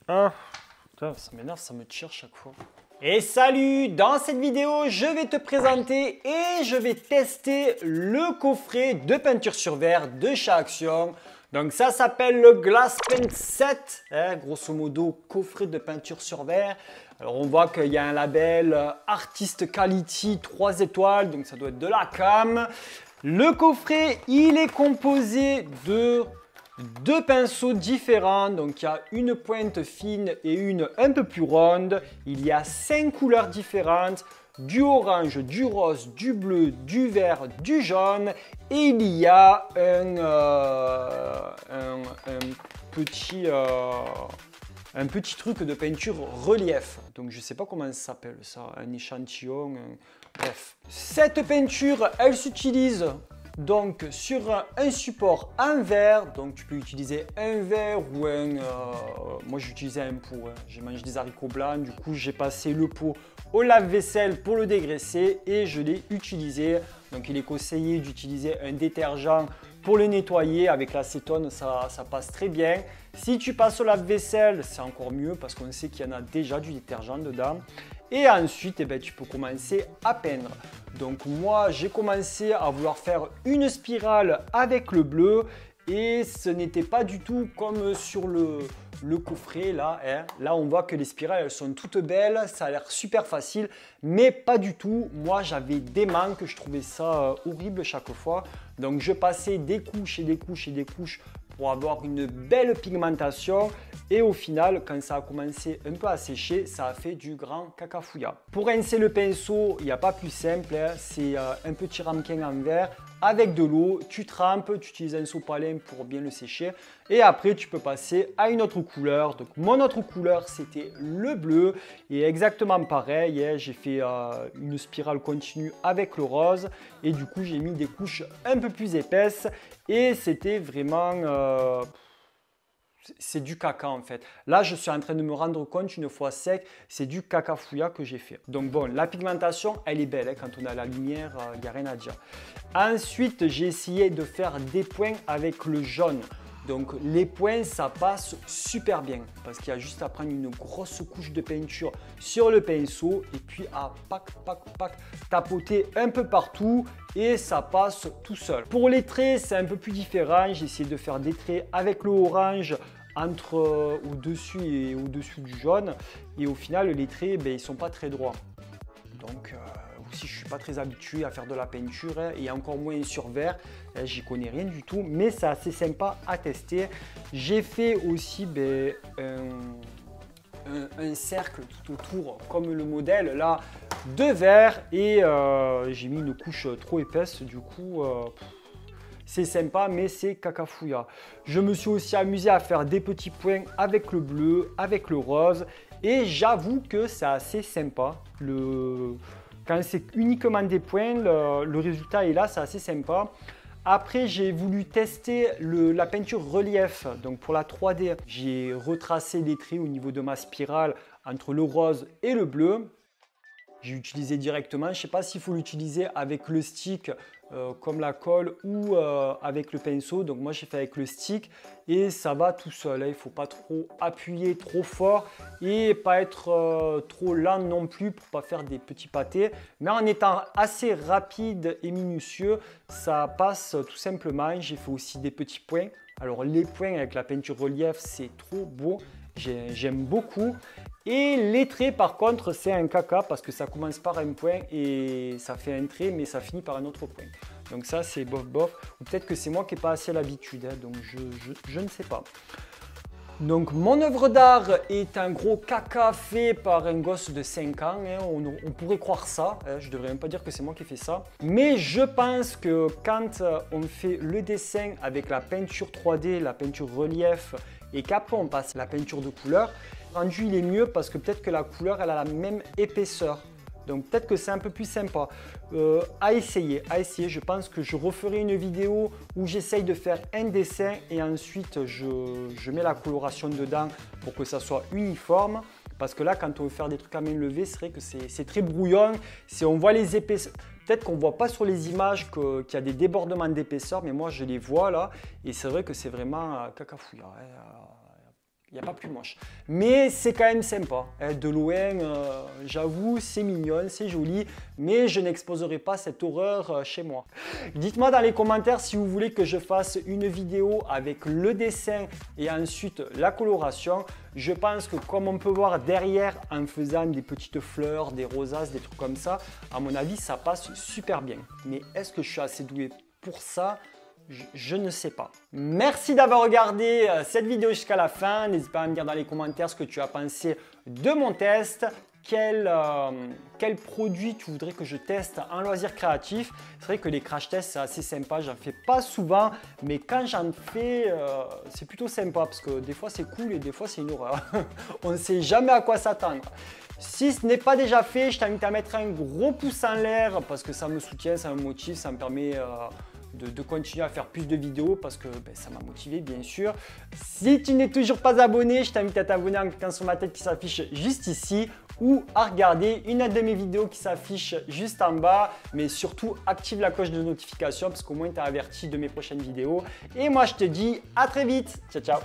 Ah, putain, ça m'énerve, ça me tire chaque fois. Et salut! Dans cette vidéo, je vais te présenter et je vais tester le coffret de peinture sur verre de chez Action. Donc ça s'appelle le Glass Paint Set, grosso modo coffret de peinture sur verre. Alors on voit qu'il y a un label Artist Quality 3 étoiles, donc ça doit être de la cam. Le coffret, il est composé de deux pinceaux différents, donc il y a une pointe fine et une un peu plus ronde. Il y a 5 couleurs différentes, du orange, du rose, du bleu, du vert, du jaune. Et il y a un petit truc de peinture relief. Donc je ne sais pas comment ça s'appelle ça, un échantillon, bref. Cette peinture, elle s'utilise donc sur un support en verre, donc tu peux utiliser un verre ou moi j'utilisais un pot, j'ai mangé des haricots blancs, du coup j'ai passé le pot au lave-vaisselle pour le dégraisser et je l'ai utilisé. Donc il est conseillé d'utiliser un détergent pour le nettoyer, avec l'acétone ça passe très bien. Si tu passes au lave-vaisselle, c'est encore mieux parce qu'on sait qu'il y en a déjà du détergent dedans. Et ensuite, tu peux commencer à peindre. Donc moi, j'ai commencé à vouloir faire une spirale avec le bleu et ce n'était pas du tout comme sur le coffret là. Là, on voit que les spirales, elles sont toutes belles, ça a l'air super facile, mais pas du tout. Moi, j'avais des manques, je trouvais ça horrible chaque fois. Donc, je passais des couches et des couches et des couches pour avoir une belle pigmentation et au final quand ça a commencé un peu à sécher, ça a fait du grand cacafouilla. Pour rincer le pinceau, il n'y a pas plus simple, c'est un petit ramequin en verre avec de l'eau, tu trempes, tu utilises un sopalin pour bien le sécher et après tu peux passer à une autre couleur. Donc mon autre couleur c'était le bleu et exactement pareil, j'ai fait une spirale continue avec le rose et du coup j'ai mis des couches un peu plus épaisses et c'était vraiment c'est du caca en fait. Là, je suis en train de me rendre compte une fois sec, c'est du cacafouilla que j'ai fait. Donc bon, la pigmentation, elle est belle. Quand on a la lumière, il n'y a rien à dire. Ensuite, j'ai essayé de faire des points avec le jaune. Donc les points, ça passe super bien parce qu'il y a juste à prendre une grosse couche de peinture sur le pinceau et puis à tapoter un peu partout et ça passe tout seul. Pour les traits, c'est un peu plus différent. J'ai essayé de faire des traits avec le orange entre au-dessus et au-dessus du jaune et au final, les traits, ils ne sont pas très droits. Donc aussi, je ne suis pas très habitué à faire de la peinture et encore moins sur verre. J'y connais rien du tout, mais c'est assez sympa à tester. J'ai fait aussi un cercle tout autour, comme le modèle là, de verre et j'ai mis une couche trop épaisse. Du coup, c'est sympa, mais c'est cacafouilla. Je me suis aussi amusé à faire des petits points avec le bleu, avec le rose et j'avoue que c'est assez sympa. Quand c'est uniquement des points, le résultat est là, c'est assez sympa. Après, j'ai voulu tester la peinture relief. Donc pour la 3D, j'ai retracé des traits au niveau de ma spirale entre le rose et le bleu. J'ai utilisé directement. Je ne sais pas s'il faut l'utiliser avec le stick comme la colle ou avec le pinceau. Donc moi j'ai fait avec le stick et ça va tout seul. Il ne faut pas trop appuyer trop fort et pas être trop lent non plus pour ne pas faire des petits pâtés. Mais en étant assez rapide et minutieux, ça passe tout simplement. J'ai fait aussi des petits points. Alors les points avec la peinture relief, c'est trop beau. J'aime beaucoup. Et les traits par contre c'est un caca parce que ça commence par un point et ça fait un trait mais ça finit par un autre point. Donc ça c'est bof bof. Ou peut-être que c'est moi qui n'ai pas assez l'habitude, donc je ne sais pas. Donc mon œuvre d'art est un gros caca fait par un gosse de 5 ans, on pourrait croire ça, je ne devrais même pas dire que c'est moi qui ai fait ça. Mais je pense que quand on fait le dessin avec la peinture 3D, la peinture relief et qu'après on passe la peinture de couleur, le rendu il est mieux parce que peut-être que la couleur elle a la même épaisseur. Donc peut-être que c'est un peu plus sympa. À essayer. Je pense que je referai une vidéo où j'essaye de faire un dessin et ensuite je mets la coloration dedans pour que ça soit uniforme. Parce que là, quand on veut faire des trucs à main levée, c'est vrai que c'est très brouillon. On voit les épaisseurs. Peut-être qu'on ne voit pas sur les images qu'il y a des débordements d'épaisseur, mais moi je les vois là. Et c'est vrai que c'est vraiment cacafouilla. Il n'y a pas plus moche. Mais c'est quand même sympa. De loin, j'avoue, c'est mignon, c'est joli. Mais je n'exposerai pas cette horreur chez moi. Dites-moi dans les commentaires si vous voulez que je fasse une vidéo avec le dessin et ensuite la coloration. Je pense que comme on peut voir derrière en faisant des petites fleurs, des rosaces, des trucs comme ça, à mon avis, ça passe super bien. Mais est-ce que je suis assez doué pour ça ? Je ne sais pas. Merci d'avoir regardé cette vidéo jusqu'à la fin. N'hésite pas à me dire dans les commentaires ce que tu as pensé de mon test. Quel produit tu voudrais que je teste en loisir créatif. C'est vrai que les crash tests c'est assez sympa, j'en fais pas souvent, mais quand j'en fais, c'est plutôt sympa parce que des fois c'est cool et des fois c'est une horreur. On ne sait jamais à quoi s'attendre. Si ce n'est pas déjà fait, je t'invite à mettre un gros pouce en l'air parce que ça me soutient, ça me motive, ça me permet de continuer à faire plus de vidéos parce que ça m'a motivé bien sûr. Si tu n'es toujours pas abonné, je t'invite à t'abonner en cliquant sur ma tête qui s'affiche juste ici ou à regarder une de mes vidéos qui s'affiche juste en bas, mais surtout active la cloche de notification parce qu'au moins tu es averti de mes prochaines vidéos. Et moi je te dis à très vite, ciao ciao.